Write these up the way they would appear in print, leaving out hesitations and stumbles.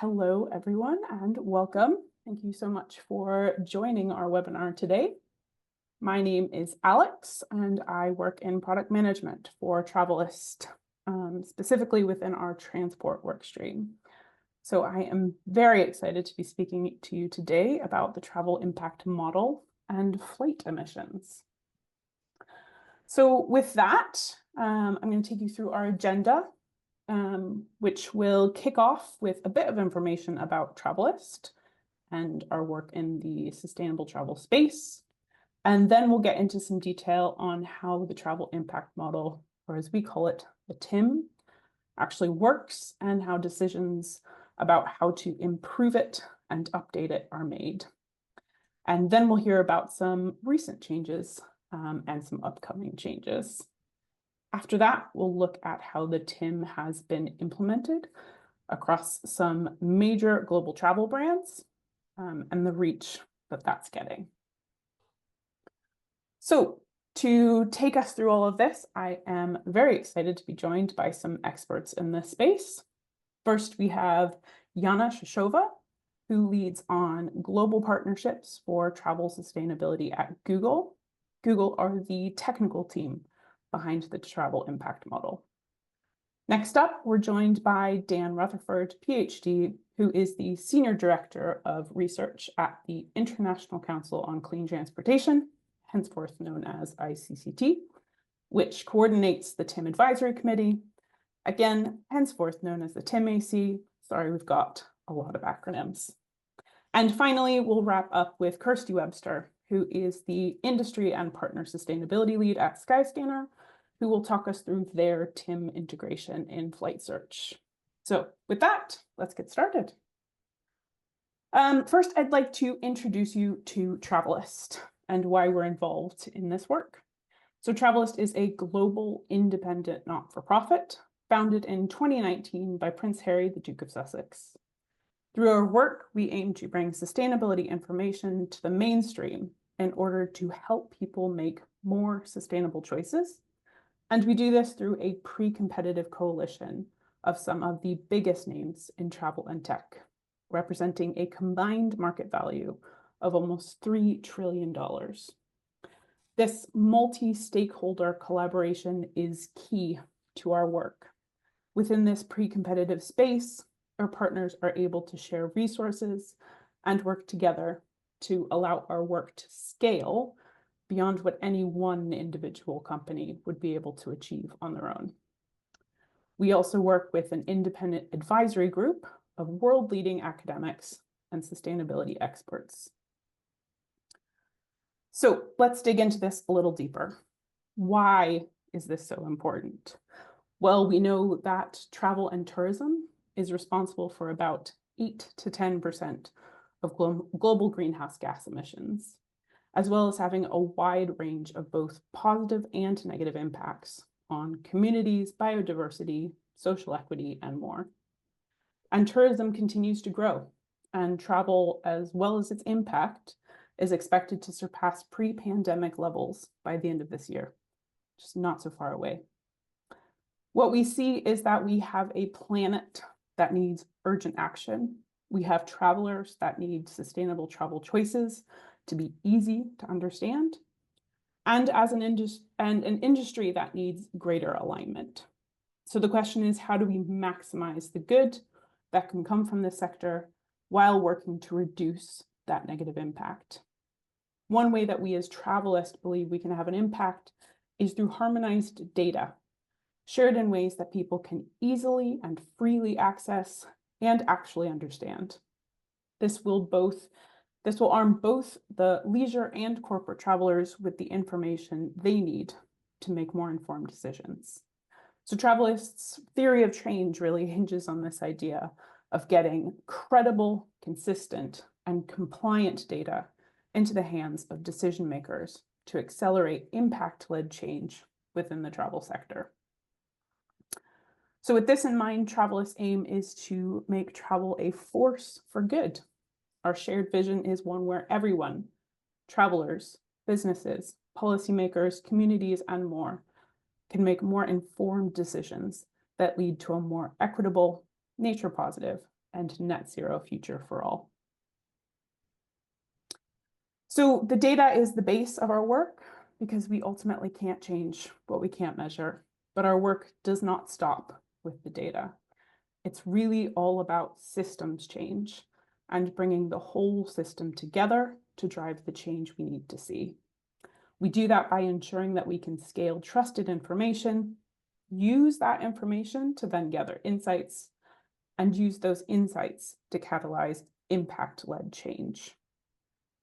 Hello, everyone, and welcome. Thank you so much for joining our webinar today. My name is Alex, and I work in product management for Travalyst, specifically within our transport workstream. So I am very excited to be speaking to you today about the travel impact model and flight emissions. So with that, I'm going to take you through our agenda, which will kick off with a bit of information about Travalyst and our work in the sustainable travel space. And then we'll get into some detail on how the travel impact model, or as we call it, the TIM, actually works and how decisions about how to improve it and update it are made. And then we'll hear about some recent changes and some upcoming changes. After that, we'll look at how the TIM has been implemented across some major global travel brands and the reach that that's getting. So to take us through all of this, I am very excited to be joined by some experts in this space. First, we have Yana Shashova, who leads on global partnerships for travel sustainability at Google. Google are the technical team behind the travel impact model. Next up, we're joined by Dan Rutherford, PhD, who is the Senior Director of Research at the International Council on Clean Transportation, henceforth known as ICCT, which coordinates the TIM Advisory Committee, again, henceforth known as the TIM-AC. Sorry, we've got a lot of acronyms. And finally, we'll wrap up with Kirsty Webster, who is the Industry and Partner Sustainability Lead at Skyscanner, who will talk us through their TIM integration in flight search. So with that, let's get started. First, I'd like to introduce you to Travalyst and why we're involved in this work. So Travalyst is a global independent not-for-profit founded in 2019 by Prince Harry, the Duke of Sussex. Through our work, we aim to bring sustainability information to the mainstream in order to help people make more sustainable choices. And we do this through a pre-competitive coalition of some of the biggest names in travel and tech, representing a combined market value of almost $3 trillion. This multi-stakeholder collaboration is key to our work. Within this pre-competitive space, our partners are able to share resources and work together to allow our work to scale beyond what any one individual company would be able to achieve on their own. We also work with an independent advisory group of world-leading academics and sustainability experts. So let's dig into this a little deeper. Why is this so important? Well, we know that travel and tourism is responsible for about 8 to 10% of global greenhouse gas emissions, as well as having a wide range of both positive and negative impacts on communities, biodiversity, social equity, and more. And tourism continues to grow, and travel, as well as its impact, is expected to surpass pre-pandemic levels by the end of this year, just not so far away. What we see is that we have a planet that needs urgent action. We have travelers that need sustainable travel choices to be easy to understand, and as an industry that needs greater alignment. So the question is, how do we maximize the good that can come from this sector while working to reduce that negative impact? One way that we as Travalyst believe we can have an impact is through harmonized data, shared in ways that people can easily and freely access and actually understand. This will arm both the leisure and corporate travelers with the information they need to make more informed decisions. So Travalyst's theory of change really hinges on this idea of getting credible, consistent, and compliant data into the hands of decision makers to accelerate impact-led change within the travel sector. So with this in mind, Travalyst's aim is to make travel a force for good. Our shared vision is one where everyone, travelers, businesses, policymakers, communities, and more, can make more informed decisions that lead to a more equitable, nature positive, and net zero future for all. So the data is the base of our work because we ultimately can't change what we can't measure, but our work does not stop with the data. It's really all about systems change and bringing the whole system together to drive the change we need to see. We do that by ensuring that we can scale trusted information, use that information to then gather insights, and use those insights to catalyze impact-led change.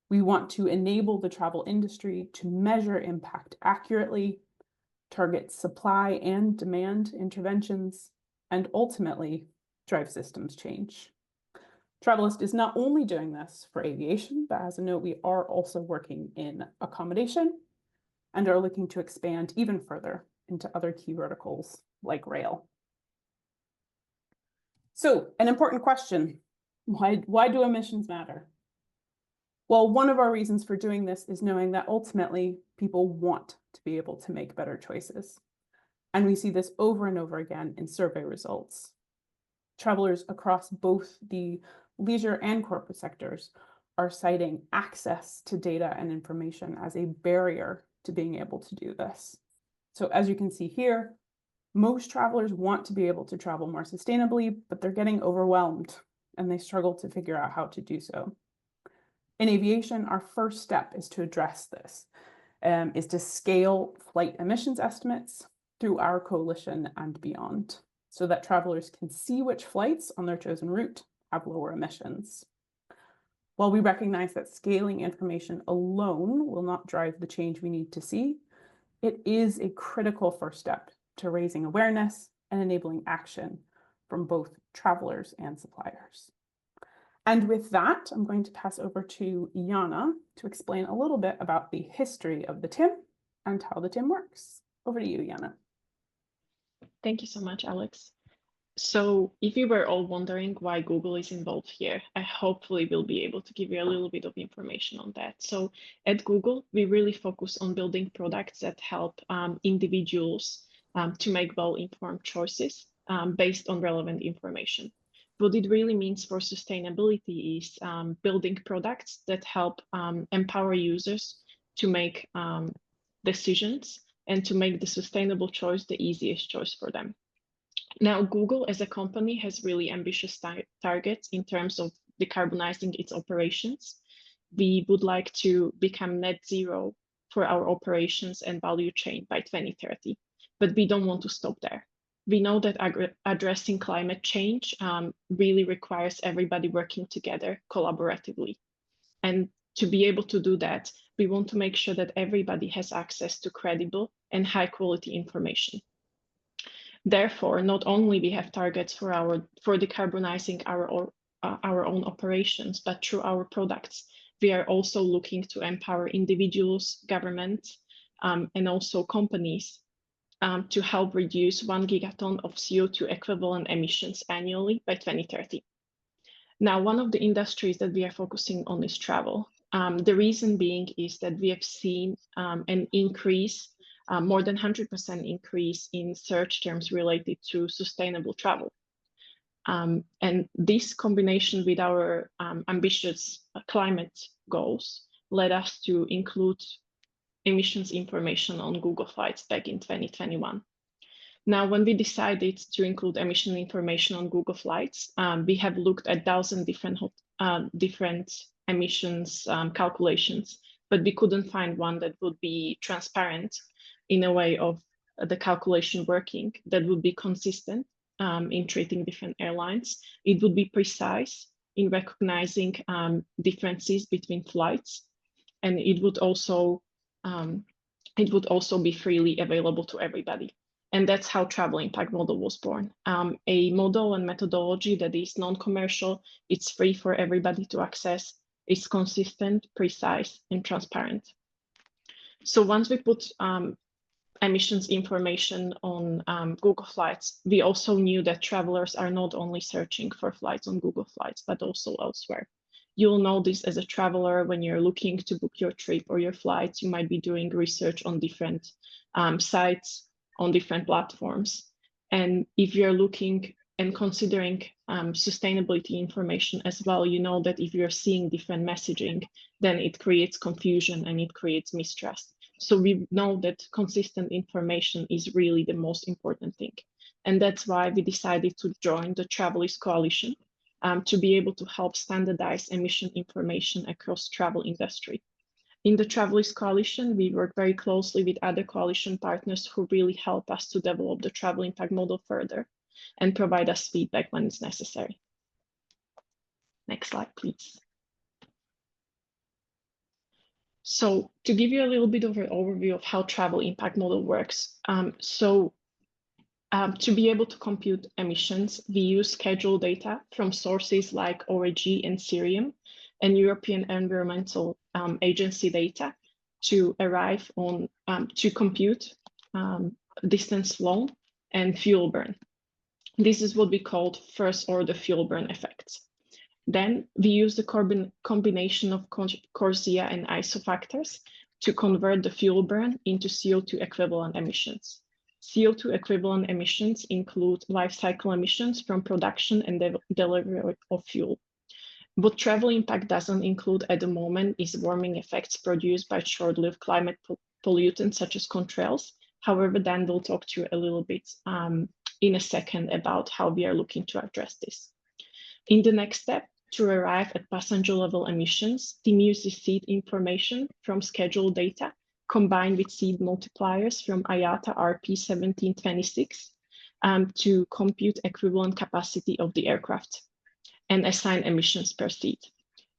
We want to enable the travel industry to measure impact accurately, target supply and demand interventions, and ultimately drive systems change. Travalyst is not only doing this for aviation, but as a note, we are also working in accommodation and are looking to expand even further into other key verticals like rail. So, an important question, why do emissions matter? Well, one of our reasons for doing this is knowing that ultimately people want to be able to make better choices. And we see this over and over again in survey results. Travelers across both the leisure and corporate sectors are citing access to data and information as a barrier to being able to do this. So as you can see here, most travelers want to be able to travel more sustainably, but they're getting overwhelmed and they struggle to figure out how to do so. In aviation, our first step is to address this, is to scale flight emissions estimates through our coalition and beyond, so that travelers can see which flights on their chosen route have lower emissions. While we recognize that scaling information alone will not drive the change we need to see, it is a critical first step to raising awareness and enabling action from both travelers and suppliers. And with that, I'm going to pass over to Jana to explain a little bit about the history of the TIM and how the TIM works. Over to you, Jana. Thank you so much, Alex. So if you were all wondering why Google is involved here, I hopefully will be able to give you a little bit of information on that. So at Google, we really focus on building products that help individuals to make well-informed choices based on relevant information. What it really means for sustainability is building products that help empower users to make decisions and to make the sustainable choice the easiest choice for them. Now, Google as a company has really ambitious targets in terms of decarbonizing its operations. We would like to become net zero for our operations and value chain by 2030, but we don't want to stop there. We know that addressing climate change really requires everybody working together collaboratively. And to be able to do that, we want to make sure that everybody has access to credible and high quality information. Therefore, not only we have targets for decarbonizing our own operations, but through our products, we are also looking to empower individuals, governments, and also companies to help reduce 1 gigaton of CO2 equivalent emissions annually by 2030. Now, one of the industries that we are focusing on is travel. The reason being is that we have seen an increase, more than 100% increase in search terms related to sustainable travel. And this combination with our ambitious climate goals led us to include emissions information on Google Flights back in 2021. Now, when we decided to include emission information on Google Flights, we have looked at 1,000 different emissions calculations, but we couldn't find one that would be transparent in a way of the calculation working, that would be consistent in treating different airlines. It would be precise in recognizing differences between flights, and it would also be freely available to everybody. And that's how Travel Impact Model was born. A model and methodology that is non-commercial, it's free for everybody to access, it's consistent, precise, and transparent. So once we put emissions information on Google Flights, we also knew that travelers are not only searching for flights on Google Flights, but also elsewhere. You'll know this as a traveler when you're looking to book your trip or your flights. You might be doing research on different sites, on different platforms. And if you're looking and considering sustainability information as well, you know that if you're seeing different messaging, then it creates confusion and it creates mistrust. So we know that consistent information is really the most important thing. And that's why we decided to join the Travalyst Coalition to be able to help standardize emission information across travel industry. In the Travalyst Coalition, we work very closely with other coalition partners who really help us to develop the travel impact model further and provide us feedback when it's necessary. Next slide, please. So to give you a little bit of an overview of how travel impact model works, to be able to compute emissions, we use schedule data from sources like ORG and Cerium and European Environmental Agency data to arrive on, to compute distance flown and fuel burn. This is what we called first order fuel burn effects. Then we use the combination of CORSIA and ISO factors to convert the fuel burn into CO2 equivalent emissions. CO2 equivalent emissions include life cycle emissions from production and delivery of fuel. What travel impact doesn't include at the moment is warming effects produced by short-lived climate pollutants such as contrails. However, Dan will talk to you a little bit in a second about how we are looking to address this. In the next step, to arrive at passenger level emissions, team uses seed information from scheduled data combined with seed multipliers from IATA RP 1726 to compute equivalent capacity of the aircraft and assign emissions per seat.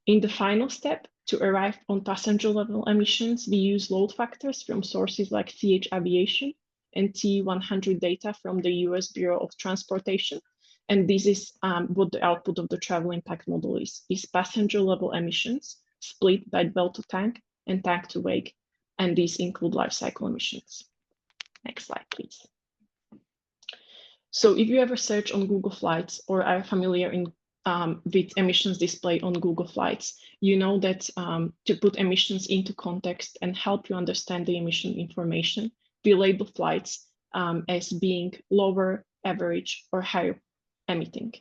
In the final step, to arrive on passenger level emissions, we use load factors from sources like CH Aviation and T100 data from the US Bureau of Transportation. And this is what the output of the travel impact model is passenger level emissions split by well to tank and tank to wake. And these include life cycle emissions. Next slide, please. So if you ever search on Google Flights or are familiar with emissions display on Google Flights, you know that to put emissions into context and help you understand the emission information, we label flights as being lower, average, or higher emitting.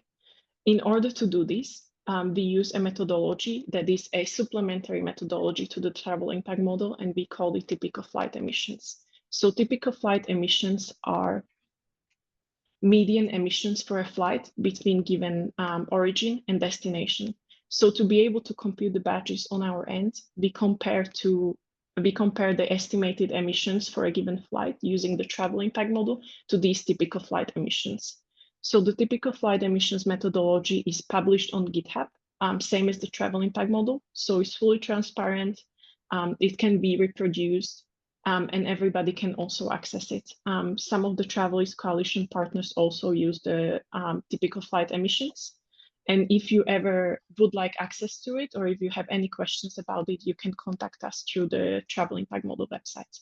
In order to do this, we use a methodology that is a supplementary methodology to the travel impact model, and we call it typical flight emissions. So typical flight emissions are median emissions for a flight between given origin and destination. So to be able to compute the batches on our end, we compare the estimated emissions for a given flight using the travel impact model to these typical flight emissions. So the typical flight emissions methodology is published on GitHub, same as the travel impact model. So it's fully transparent. It can be reproduced and everybody can also access it. Some of the Travalyst Coalition partners also use the typical flight emissions. And if you ever would like access to it, or if you have any questions about it, you can contact us through the travel impact model website.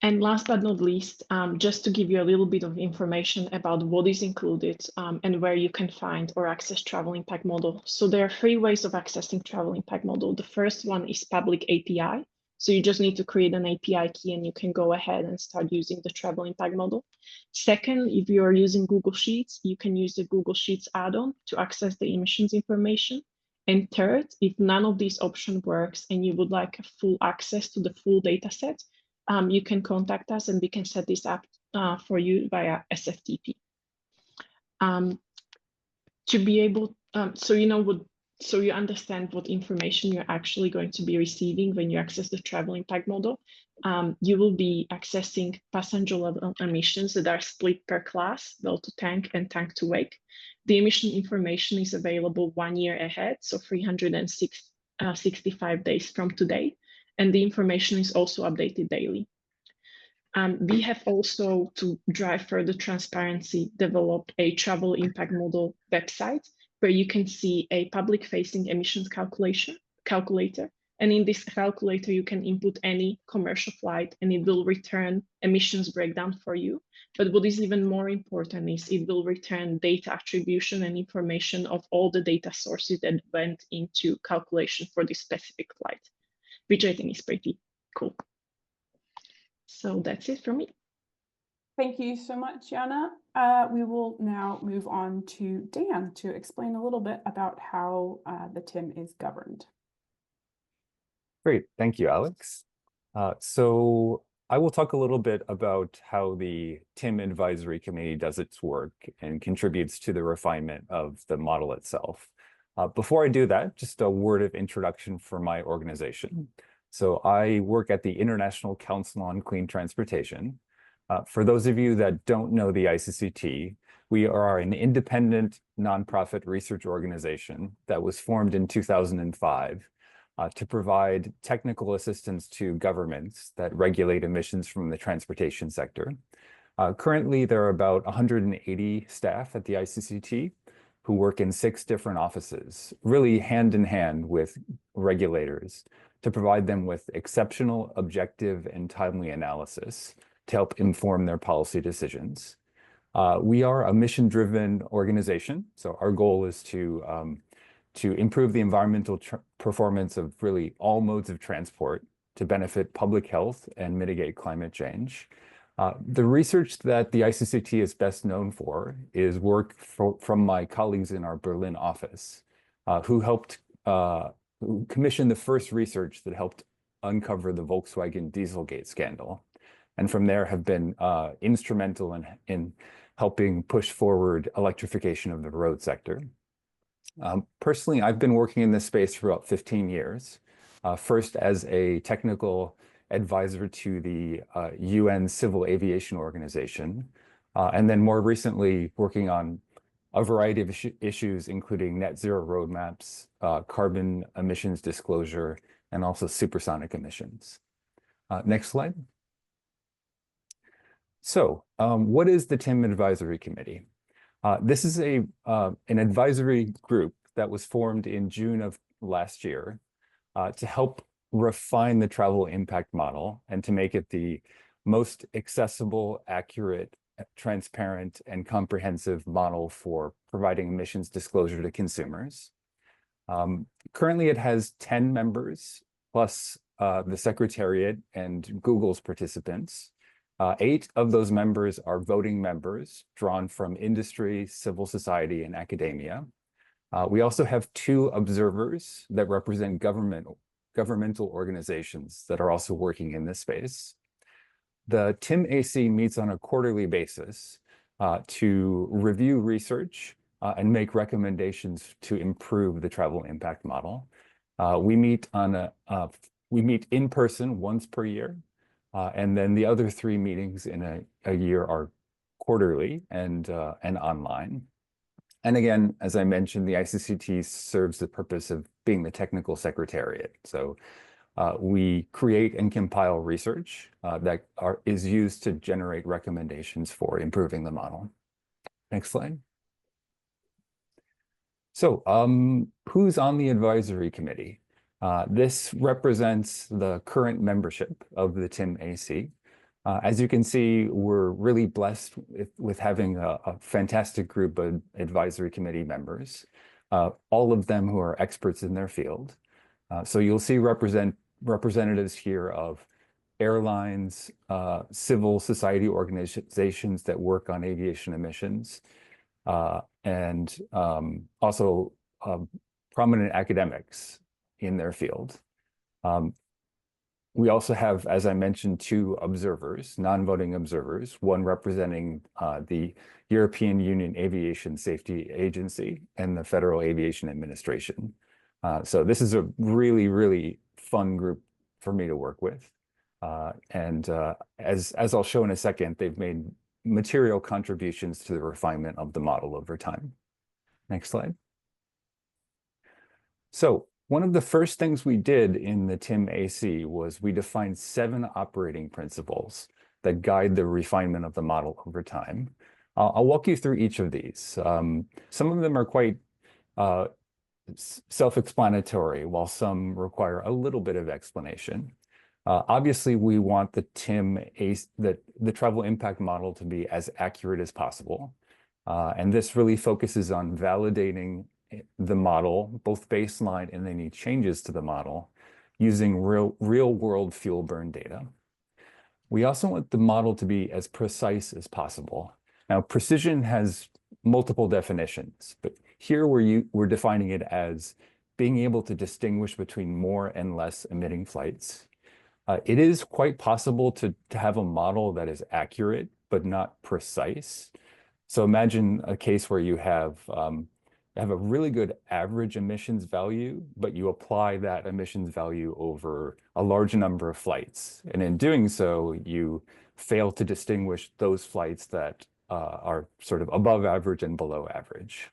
And last but not least, just to give you a little bit of information about what is included and where you can find or access travel impact model. So there are 3 ways of accessing travel impact model. The first one is public API. So you just need to create an API key and you can go ahead and start using the travel impact model. Second, if you are using Google Sheets, you can use the Google Sheets add-on to access the emissions information. And third, if none of these options works and you would like a full access to the full data set, you can contact us and we can set this up for you via SFTP. To be able, so you understand what information you're actually going to be receiving when you access the travel impact model. You will be accessing passenger level emissions that are split per class, well to tank and tank to wake. The emission information is available 1 year ahead, so 365 days from today. And the information is also updated daily. We have also, to drive further transparency, developed a travel impact model website where you can see a public-facing emissions calculator. And in this calculator, you can input any commercial flight and it will return emissions breakdown for you. But what is even more important is it will return data attribution and information of all the data sources that went into calculation for this specific flight, which I think is pretty cool. So that's it for me. Thank you so much, Yana. We will now move on to Dan to explain a little bit about how the TIM is governed. Great, thank you, Alex. So I will talk a little bit about how the TIM Advisory Committee does its work and contributes to the refinement of the model itself. Before I do that, just a word of introduction for my organization. So I work at the International Council on Clean Transportation. For those of you that don't know the ICCT, we are an independent nonprofit research organization that was formed in 2005 to provide technical assistance to governments that regulate emissions from the transportation sector. Currently, there are about 180 staff at the ICCT who work in 6 different offices, really hand in hand with regulators to provide them with exceptional, objective, and timely analysis to help inform their policy decisions. We are a mission-driven organization, so our goal is to improve the environmental performance of really all modes of transport to benefit public health and mitigate climate change. The research that the ICCT is best known for is work from my colleagues in our Berlin office, who commissioned the first research that helped uncover the Volkswagen Dieselgate scandal, and from there have been instrumental in helping push forward electrification of the road sector. Personally, I've been working in this space for about 15 years, first as a technical advisor to the UN Civil Aviation Organization, and then more recently working on a variety of issues, including net zero roadmaps, carbon emissions disclosure, and also supersonic emissions. Next slide. So what is the TIM Advisory Committee? This is an advisory group that was formed in June of last year to help refine the travel impact model and to make it the most accessible, accurate, transparent, and comprehensive model for providing emissions disclosure to consumers. Currently, it has 10 members, plus the Secretariat and Google's participants. 8 of those members are voting members drawn from industry, civil society, and academia. We also have 2 observers that represent governmental organizations that are also working in this space. The TIM AC meets on a quarterly basis to review research and make recommendations to improve the travel impact model. We meet in person once per year. And then the other 3 meetings in a year are quarterly and online. And again, as I mentioned, the ICCT serves the purpose of being the technical secretariat. So we create and compile research that is used to generate recommendations for improving the model. Next slide. So who's on the advisory committee? This represents the current membership of the TIM AC. As you can see, we're really blessed with having a fantastic group of advisory committee members, all of them who are experts in their field. So you'll see representatives here of airlines, civil society organizations that work on aviation emissions, and also prominent academics in their field. We also have, as I mentioned, 2 observers, non-voting observers, one representing the European Union Aviation Safety Agency and the Federal Aviation Administration. So this is a really, really fun group for me to work with. And as I'll show in a second, they've made material contributions to the refinement of the model over time. Next slide. So one of the first things we did in the TIM AC was we defined 7 operating principles that guide the refinement of the model over time. I'll walk you through each of these. Some of them are quite self-explanatory, while some require a little bit of explanation. Obviously, we want the the travel impact model to be as accurate as possible. And this really focuses on validating the model, both baseline and any changes to the model, using real-world fuel burn data. We also want the model to be as precise as possible. Now, precision has multiple definitions, but here we're defining it as being able to distinguish between more and less emitting flights. It is quite possible to have a model that is accurate, but not precise. So imagine a case where you have a really good average emissions value, but you apply that emissions value over a large number of flights. And in doing so, you fail to distinguish those flights that are sort of above average and below average.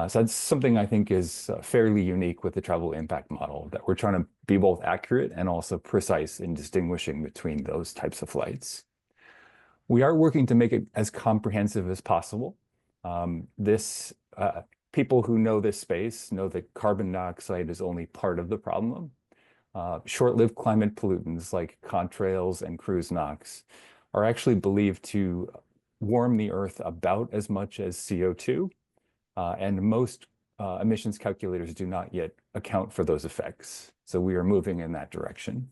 So that's something I think is fairly unique with the travel impact model, that we're trying to be both accurate and also precise in distinguishing between those types of flights. We are working to make it as comprehensive as possible. People who know this space know that carbon dioxide is only part of the problem. Short-lived climate pollutants like contrails and cruise NOx are actually believed to warm the Earth about as much as CO2. And most emissions calculators do not yet account for those effects. So we are moving in that direction.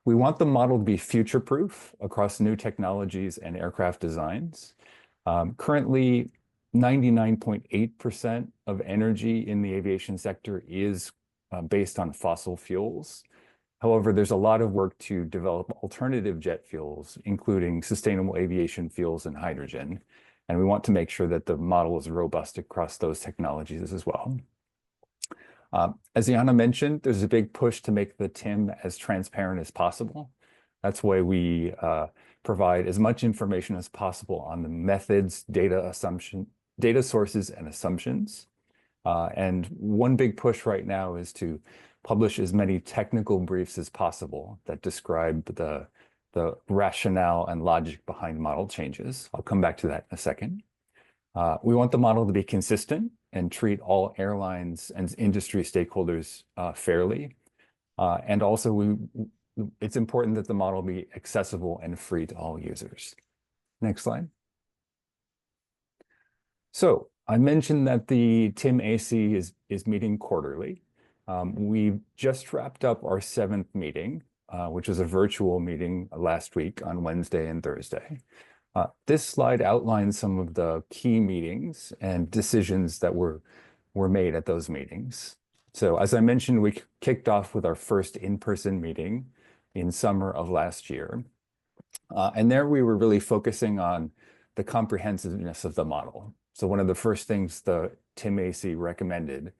We want the model to be future-proof across new technologies and aircraft designs. Currently, 99.8% of energy in the aviation sector is based on fossil fuels. However, there's a lot of work to develop alternative jet fuels, including sustainable aviation fuels and hydrogen. And we want to make sure that the model is robust across those technologies as well. As Jana mentioned, there's a big push to make the TIM as transparent as possible. That's why we provide as much information as possible on the methods, data sources, and assumptions. And one big push right now is to publish as many technical briefs as possible that describe the rationale and logic behind model changes. I'll come back to that in a second. We want the model to be consistent and treat all airlines and industry stakeholders fairly. And also, it's important that the model be accessible and free to all users. Next slide. So I mentioned that the TIM AC is meeting quarterly. We've just wrapped up our 7th meeting, which was a virtual meeting last week on Wednesday and Thursday. This slide outlines some of the key meetings and decisions that were made at those meetings. So as I mentioned, we kicked off with our first in-person meeting in summer of last year. And there we were really focusing on the comprehensiveness of the model. So one of the first things the TIM AC recommended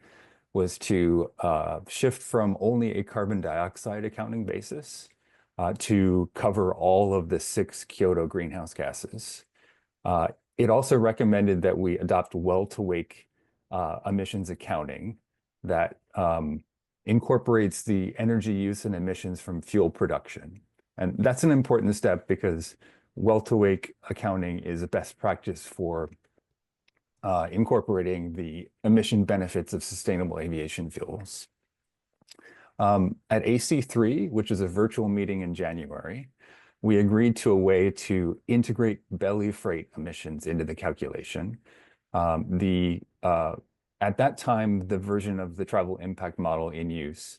was to shift from only a carbon dioxide accounting basis to cover all of the 6 Kyoto greenhouse gases. It also recommended that we adopt well-to-wake emissions accounting that incorporates the energy use and emissions from fuel production. And that's an important step because well-to-wake accounting is a best practice for incorporating the emission benefits of sustainable aviation fuels. At AC3, which is a virtual meeting in January, we agreed to a way to integrate belly freight emissions into the calculation. At that time, the version of the travel impact model in use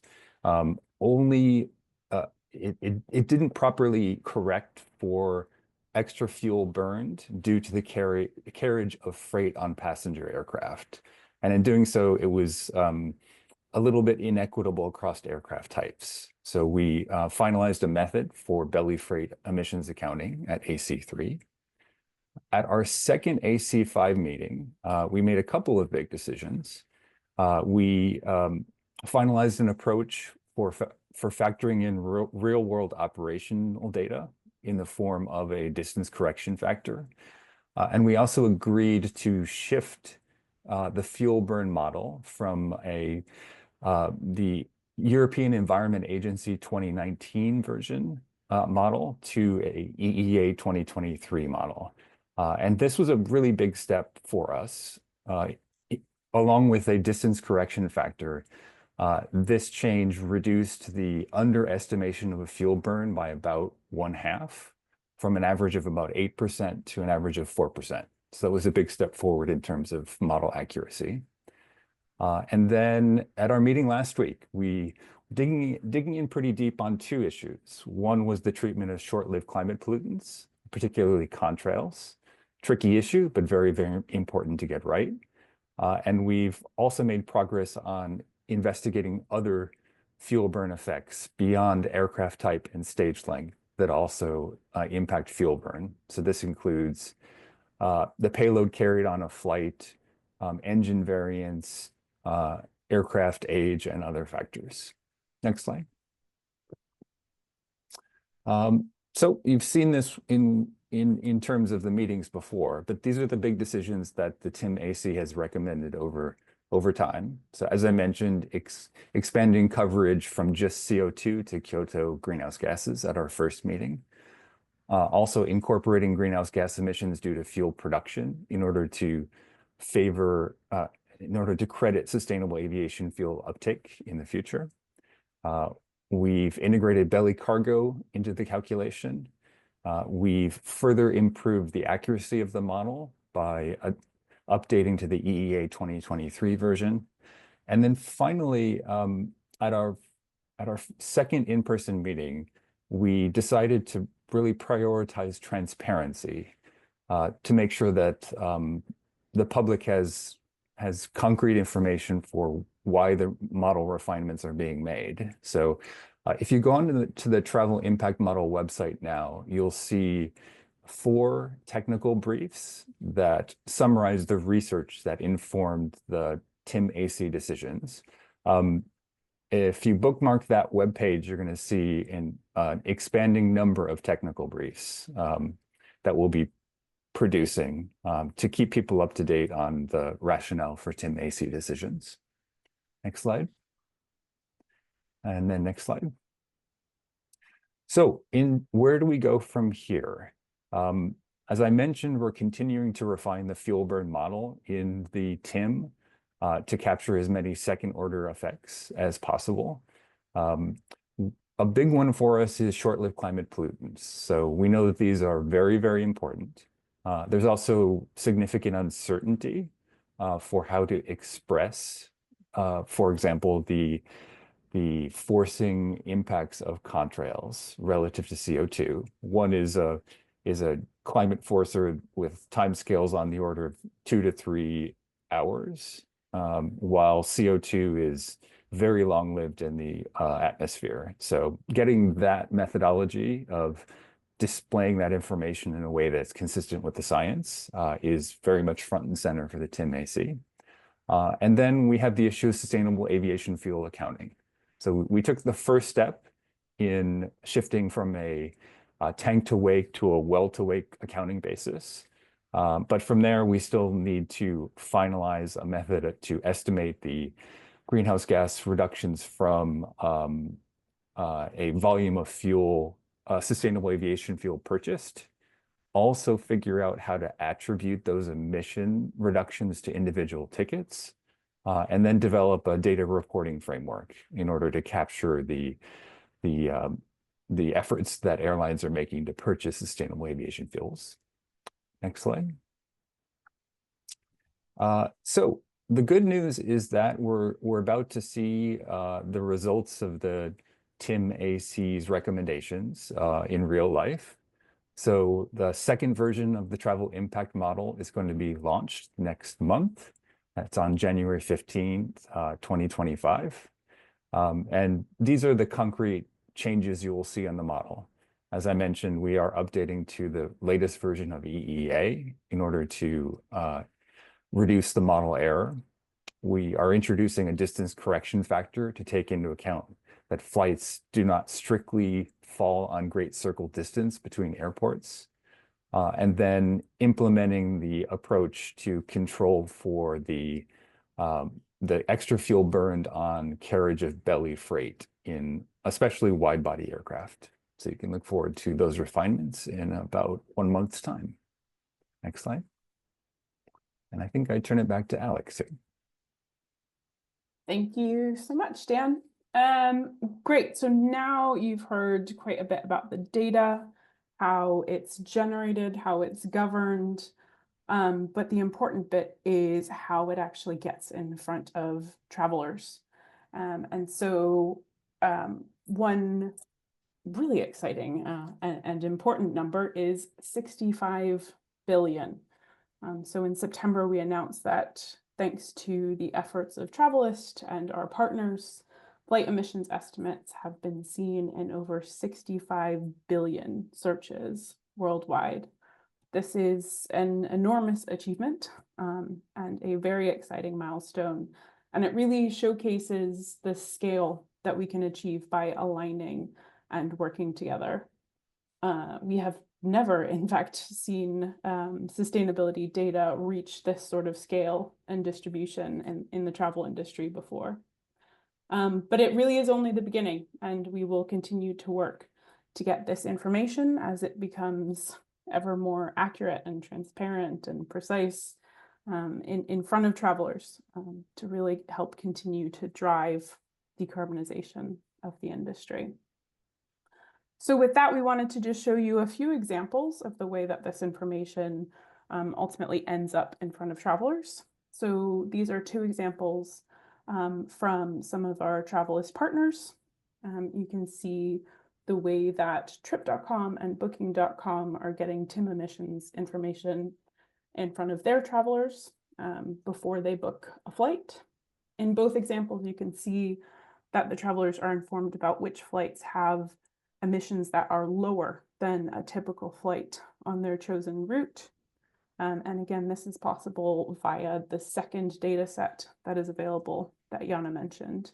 it didn't properly correct for extra fuel burned due to the carriage of freight on passenger aircraft. And in doing so, it was a little bit inequitable across aircraft types. So we finalized a method for belly freight emissions accounting at AC3. At our second AC5 meeting, we made a couple of big decisions. We finalized an approach for factoring in real-world operational data in the form of a distance correction factor. And we also agreed to shift the fuel burn model from the European Environment Agency 2019 version model to a EEA 2023 model. And this was a really big step for us. Along with a distance correction factor, this change reduced the underestimation of a fuel burn by about 1/2, from an average of about 8% to an average of 4%. So that was a big step forward in terms of model accuracy. And then at our meeting last week, we digging in pretty deep on two issues. One was the treatment of short-lived climate pollutants, particularly contrails. Tricky issue, but very, very important to get right. And we've also made progress on investigating other fuel burn effects beyond aircraft type and stage length that also impact fuel burn. So this includes the payload carried on a flight, engine variants, aircraft age, and other factors. Next slide. So you've seen this in terms of the meetings before, but these are the big decisions that the TIM-AC has recommended over time. So as I mentioned, expanding coverage from just CO2 to Kyoto greenhouse gases at our first meeting. Also incorporating greenhouse gas emissions due to fuel production in order to credit sustainable aviation fuel uptake in the future. We've integrated belly cargo into the calculation. We've further improved the accuracy of the model by updating to the EEA 2023 version. And then finally, at our second in-person meeting, we decided to really prioritize transparency to make sure that the public has concrete information for why the model refinements are being made. So if you go on to the Travel Impact Model website now, you'll see 4 technical briefs that summarize the research that informed the TIM-AC decisions. If you bookmark that webpage, you're going to see an expanding number of technical briefs that we'll be producing to keep people up to date on the rationale for TIM-AC decisions. Next slide. And then next slide. So where do we go from here? As I mentioned, we're continuing to refine the fuel burn model in the TIM to capture as many second-order effects as possible. A big one for us is short-lived climate pollutants. So we know that these are very, very important. There's also significant uncertainty for how to express, for example, the forcing impacts of contrails relative to CO2. One is a climate forcer with timescales on the order of 2 to 3 hours, while CO2 is very long-lived in the atmosphere. So getting that methodology of displaying that information in a way that's consistent with the science is very much front and center for the TIM-AC. And then we have the issue of sustainable aviation fuel accounting. So we took the first step in shifting from a tank-to-wake to a well-to-wake accounting basis. But from there, we still need to finalize a method to estimate the greenhouse gas reductions from a volume of fuel, sustainable aviation fuel purchased. Also figure out how to attribute those emission reductions to individual tickets, and then develop a data reporting framework in order to capture the efforts that airlines are making to purchase sustainable aviation fuels. Next slide. So the good news is that we're about to see the results of the TIM-AC's recommendations in real life. So the second version of the travel impact model is going to be launched next month. That's on January 15th, 2025. And these are the concrete changes you will see on the model. As I mentioned, we are updating to the latest version of EEA in order to reduce the model error. We are introducing a distance correction factor to take into account that flights do not strictly fall on Great Circle distance between airports, and then implementing the approach to control for the extra fuel burned on carriage of belly freight in especially wide-body aircraft. So you can look forward to those refinements in about 1 month's time. Next slide. And I think I turn it back to Alex. Thank you so much, Dan. Great. So now you've heard quite a bit about the data, how it's generated, how it's governed, but the important bit is how it actually gets in front of travelers. And so one really exciting and important number is 65 billion. So in September, we announced that thanks to the efforts of Travalyst and our partners, flight emissions estimates have been seen in over 65 billion searches worldwide. This is an enormous achievement and a very exciting milestone. And it really showcases the scale that we can achieve by aligning and working together. We have never, in fact, seen sustainability data reach this sort of scale and distribution in the travel industry before. But it really is only the beginning, and we will continue to work to get this information as it becomes ever more accurate and transparent and precise in front of travelers to really help continue to drive decarbonization of the industry. So with that, we wanted to just show you a few examples of the way that this information ultimately ends up in front of travelers. So these are two examples from some of our Travalyst partners. You can see the way that Trip.com and Booking.com are getting TIM emissions information in front of their travelers before they book a flight. In both examples, you can see that the travelers are informed about which flights have emissions that are lower than a typical flight on their chosen route. And again, this is possible via the second data set that is available that Jana mentioned.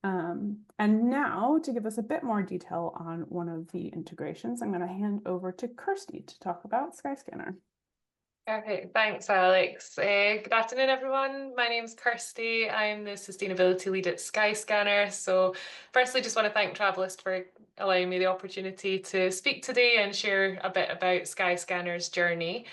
And now, to give us a bit more detail on one of the integrations, I'm going to hand over to Kirsty to talk about Skyscanner. Okay, thanks, Alex. Good afternoon, everyone. My name's Kirsty. I'm the sustainability lead at Skyscanner. So firstly, just want to thank Travalyst for allowing me the opportunity to speak today and share a bit about Skyscanner's journey.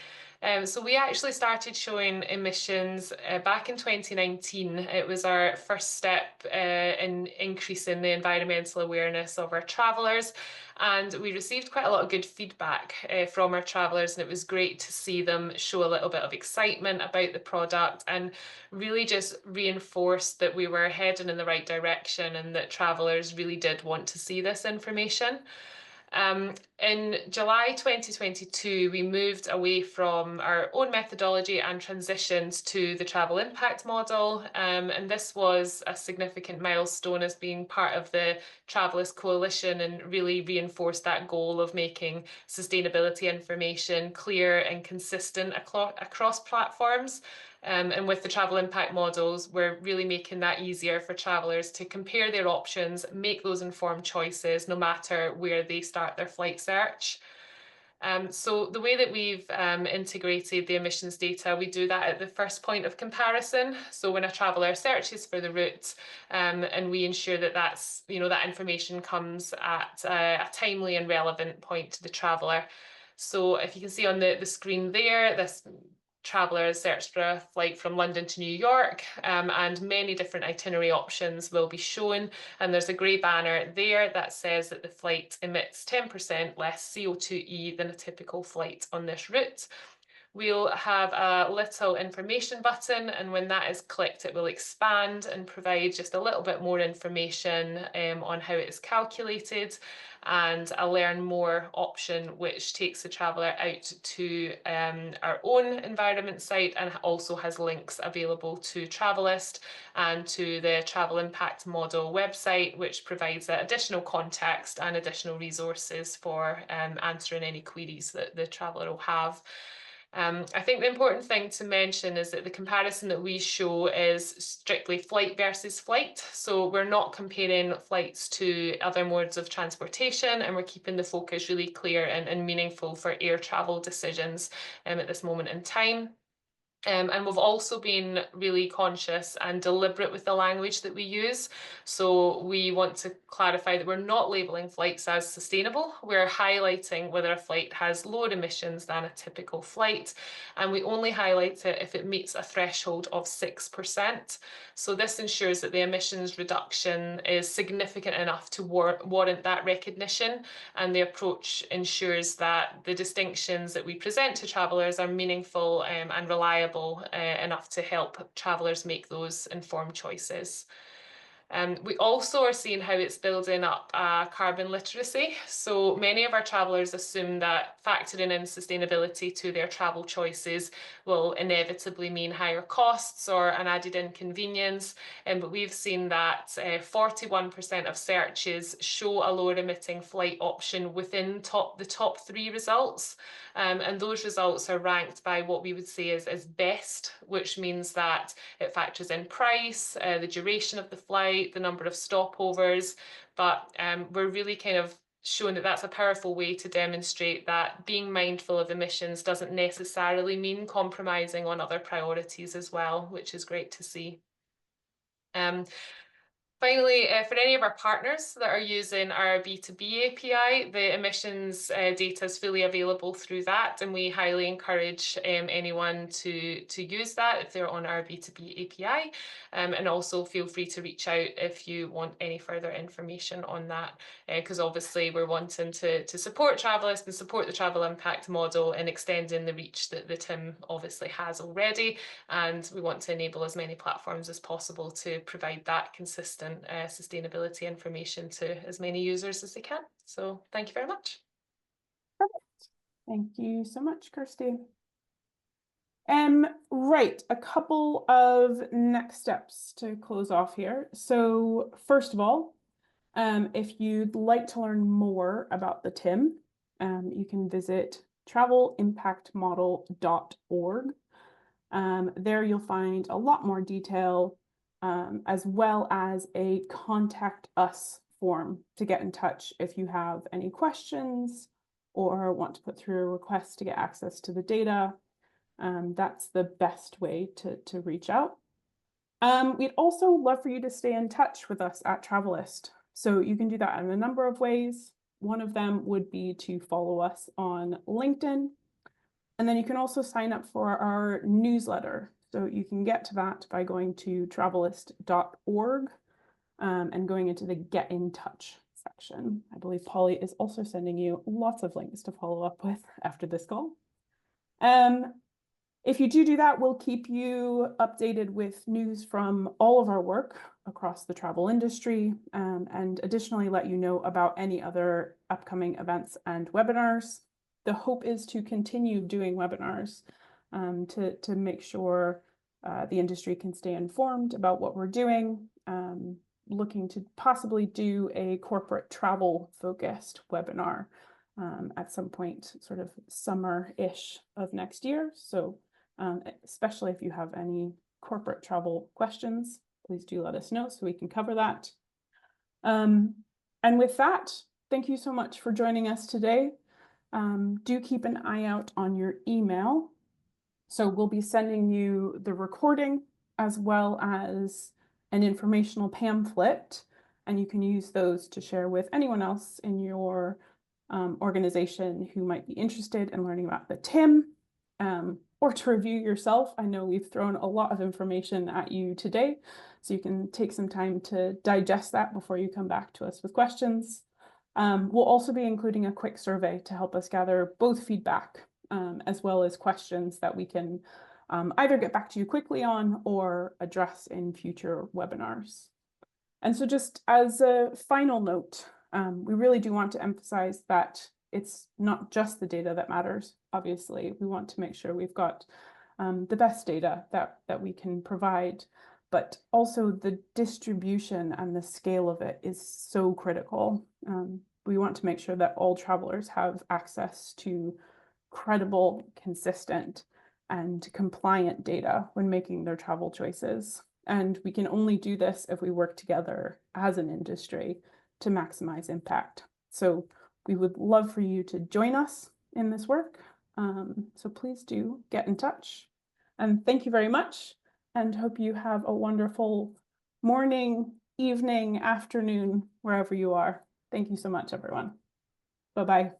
So we actually started showing emissions back in 2019. It was our first step in increasing the environmental awareness of our travellers. And we received quite a lot of good feedback from our travellers, and it was great to see them show a little bit of excitement about the product and really just reinforce that we were heading in the right direction and that travellers really did want to see this information. In July 2022, we moved away from our own methodology and transitioned to the travel impact model. And this was a significant milestone as being part of the Travalyst coalition and really reinforced that goal of making sustainability information clear and consistent across platforms. And with the travel impact models, we're really making that easier for travellers to compare their options, make those informed choices, no matter where they start their flight search. So the way that we've integrated the emissions data, we do that at the first point of comparison. So when a traveller searches for the route, and we ensure that that information comes at a timely and relevant point to the traveller. So if you can see on the screen there, this traveller searched for a flight from London to New York, and many different itinerary options will be shown. And there's a grey banner there that says that the flight emits 10% less CO2e than a typical flight on this route. We'll have a little information button, and when that is clicked, it will expand and provide just a little bit more information on how it is calculated, and a learn more option, which takes the traveller out to our own environment site and also has links available to Travalyst and to the Travel Impact Model website, which provides additional context and additional resources for answering any queries that the traveller will have. I think the important thing to mention is that the comparison that we show is strictly flight versus flight. So we're not comparing flights to other modes of transportation, and we're keeping the focus really clear and meaningful for air travel decisions at this moment in time. And we've also been really conscious and deliberate with the language that we use. So we want to clarify that we're not labelling flights as sustainable. We're highlighting whether a flight has lower emissions than a typical flight. And we only highlight it if it meets a threshold of 6%. So this ensures that the emissions reduction is significant enough to warrant that recognition. And the approach ensures that the distinctions that we present to travellers are meaningful and reliable enough to help travellers make those informed choices. We also are seeing how it's building up carbon literacy. So many of our travellers assume that factoring in sustainability to their travel choices will inevitably mean higher costs or an added inconvenience. But we've seen that 41% of searches show a lower emitting flight option within the top 3 results. And those results are ranked by what we would say is best, which means that it factors in price, the duration of the flight, the number of stopovers, but we're really kind of showing that that's a powerful way to demonstrate that being mindful of emissions doesn't necessarily mean compromising on other priorities as well, which is great to see. Finally, for any of our partners that are using our B2B API, the emissions data is fully available through that, and we highly encourage anyone to use that if they're on our B2B API. And also feel free to reach out if you want any further information on that, because obviously we're wanting to support Travalyst and support the travel impact model and extending the reach that the TIM obviously has already. And we want to enable as many platforms as possible to provide that consistent sustainability information to as many users as they can. So thank you very much. Perfect. Thank you so much, Kirsty. Right, a couple of next steps to close off here. So first of all, if you'd like to learn more about the TIM, you can visit travelimpactmodel.org. There you'll find a lot more detail, as well as a contact us form to get in touch if you have any questions or want to put through a request to get access to the data. That's the best way to reach out. We'd also love for you to stay in touch with us at Travalyst. So you can do that in a number of ways. One of them would be to follow us on LinkedIn. And then you can also sign up for our newsletter. So you can get to that by going to travalyst.org and going into the Get in Touch section. I believe Polly is also sending you lots of links to follow up with after this call. If you do that, we'll keep you updated with news from all of our work across the travel industry, and additionally let you know about any other upcoming events and webinars. The hope is to continue doing webinars to make sure the industry can stay informed about what we're doing, looking to possibly do a corporate travel focused webinar at some point, sort of summer-ish of next year. So especially if you have any corporate travel questions, please do let us know so we can cover that. And with that, thank you so much for joining us today. Do keep an eye out on your email. So we'll be sending you the recording as well as an informational pamphlet, and you can use those to share with anyone else in your organization who might be interested in learning about the TIM, or to review yourself. I know we've thrown a lot of information at you today, so you can take some time to digest that before you come back to us with questions. We'll also be including a quick survey to help us gather both feedback as well as questions that we can either get back to you quickly on or address in future webinars. And so just as a final note, we really do want to emphasize that it's not just the data that matters. Obviously, we want to make sure we've got the best data that we can provide, but also the distribution and the scale of it is so critical. We want to make sure that all travelers have access to credible, consistent, and compliant data when making their travel choices. And we can only do this if we work together as an industry to maximize impact. So we would love for you to join us in this work. So please do get in touch. And thank you very much, and hope you have a wonderful morning, evening, afternoon, wherever you are. Thank you so much, everyone. Bye-bye.